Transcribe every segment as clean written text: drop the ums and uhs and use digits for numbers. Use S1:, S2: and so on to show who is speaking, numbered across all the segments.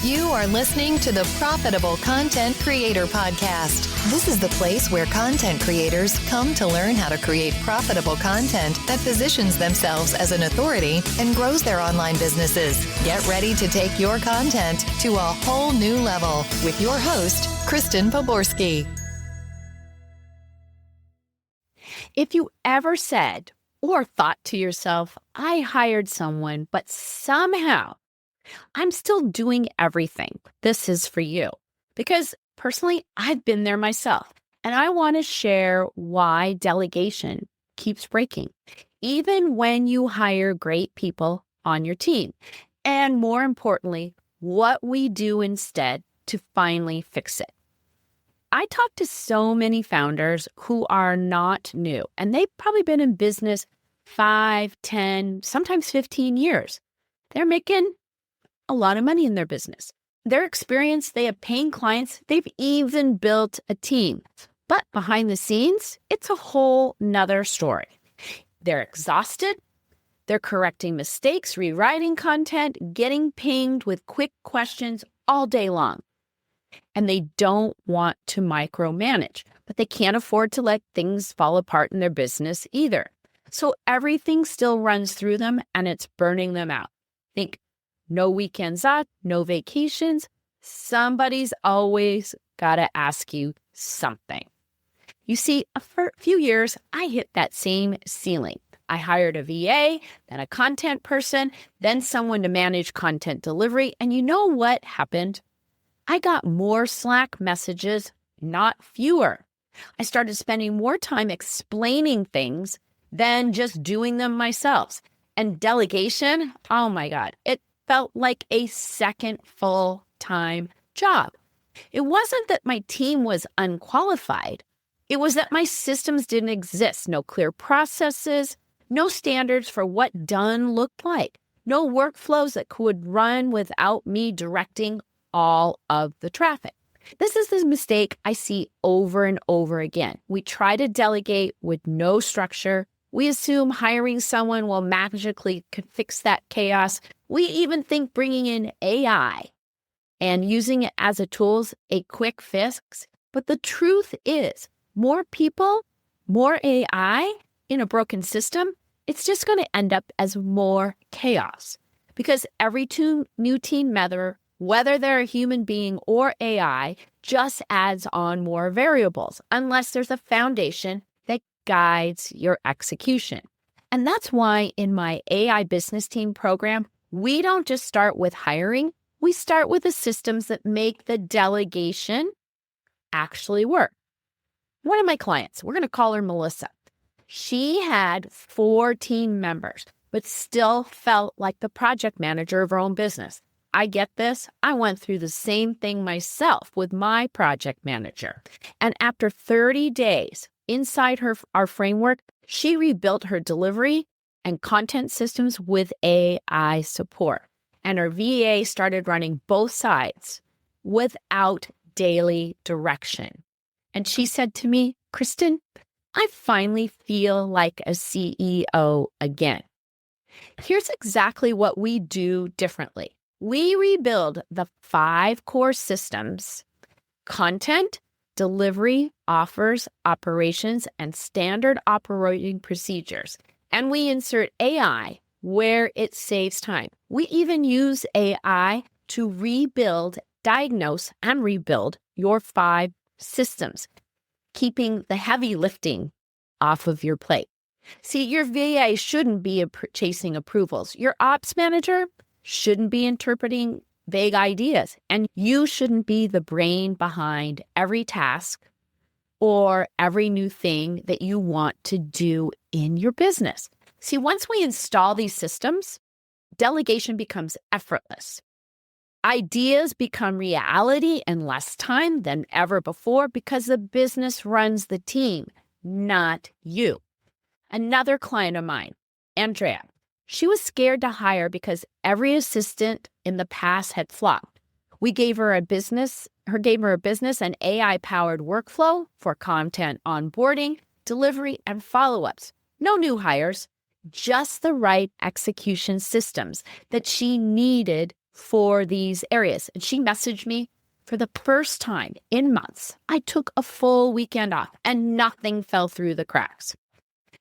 S1: You are listening to the Profitable Content Creator Podcast. This is the place where content creators come to learn how to create profitable content that positions themselves as an authority and grows their online businesses. Get ready to take your content to a whole new level with your host, Kristen Poborski.
S2: If you ever said or thought to yourself, I hired someone, but somehow I'm still doing everything, this is for you. Because personally, I've been there myself, and I want to share why delegation keeps breaking, even when you hire great people on your team. And more importantly, what we do instead to finally fix it. I talk to so many founders who are not new, and they've probably been in business 5, 10, sometimes 15 years. They're making a lot of money in their business. Their experience, they have paying clients, they've even built a team. But behind the scenes, it's a whole nother story. They're exhausted, they're correcting mistakes, rewriting content, getting pinged with quick questions all day long. And they don't want to micromanage, but they can't afford to let things fall apart in their business either. So everything still runs through them and it's burning them out. Think no weekends off, no vacations. Somebody's always got to ask you something. You see, for a few years, I hit that same ceiling. I hired a VA, then a content person, then someone to manage content delivery. And you know what happened? I got more Slack messages, not fewer. I started spending more time explaining things than just doing them myself. And delegation, oh my God, it felt like a second full-time job. It wasn't that my team was unqualified. It was that my systems didn't exist. No clear processes, no standards for what done looked like, no workflows that could run without me directing all of the traffic. This is the mistake I see over and over again. We try to delegate with no structure. We assume hiring someone will magically fix that chaos. We even think bringing in AI and using it as a tool a quick fix. But the truth is, more people, more AI in a broken system, it's just going to end up as more chaos. Because every new team member, whether they're a human being or AI, just adds on more variables unless there's a foundation that guides your execution. And that's why in my AI business team program, we don't just start with hiring, we start with the systems that make the delegation actually work. One of my clients, we're going to call her Melissa. She had 4 team members, but still felt like the project manager of her own business. I get this. I went through the same thing myself with my project manager. And after 30 days inside our framework, she rebuilt her delivery and content systems with AI support. And her VA started running both sides without daily direction. And she said to me, Kristen, I finally feel like a CEO again. Here's exactly what we do differently. We rebuild the 5 core systems: content, delivery, offers, operations, and standard operating procedures. And we insert AI where it saves time. We even use AI to rebuild, diagnose, and rebuild your 5 systems, keeping the heavy lifting off of your plate. See, your VA shouldn't be chasing approvals. Your ops manager shouldn't be interpreting vague ideas. And you shouldn't be the brain behind every task or every new thing that you want to do in your business. See, once we install these systems, delegation becomes effortless. Ideas become reality in less time than ever before because the business runs the team, not you. Another client of mine, Andrea, she was scared to hire because every assistant in the past had flopped. We gave her a business, an AI-powered workflow for content onboarding, delivery, and follow-ups. No new hires, just the right execution systems that she needed for these areas. And she messaged me for the first time in months. I took a full weekend off and nothing fell through the cracks.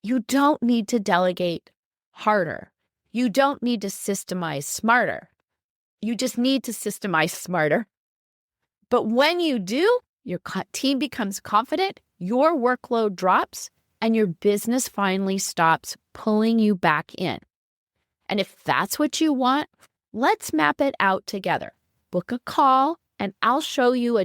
S2: You don't need to delegate harder. You don't need to systemize smarter. You just need to systemize smarter. But when you do, your team becomes confident, your workload drops, and your business finally stops pulling you back in. And if that's what you want, let's map it out together. Book a call, and I'll show you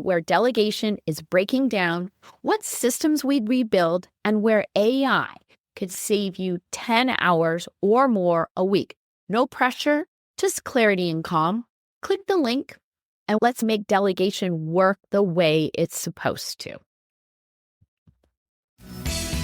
S2: where delegation is breaking down, what systems we'd rebuild, and where AI could save you 10 hours or more a week. No pressure, just clarity and calm. Click the link, and let's make delegation work the way it's supposed to.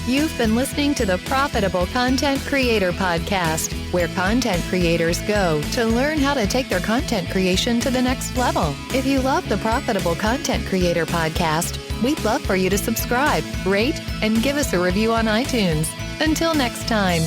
S1: You've been listening to the Profitable Content Creator Podcast, where content creators go to learn how to take their content creation to the next level. If you love the Profitable Content Creator Podcast, we'd love for you to subscribe, rate, and give us a review on iTunes. Until next time.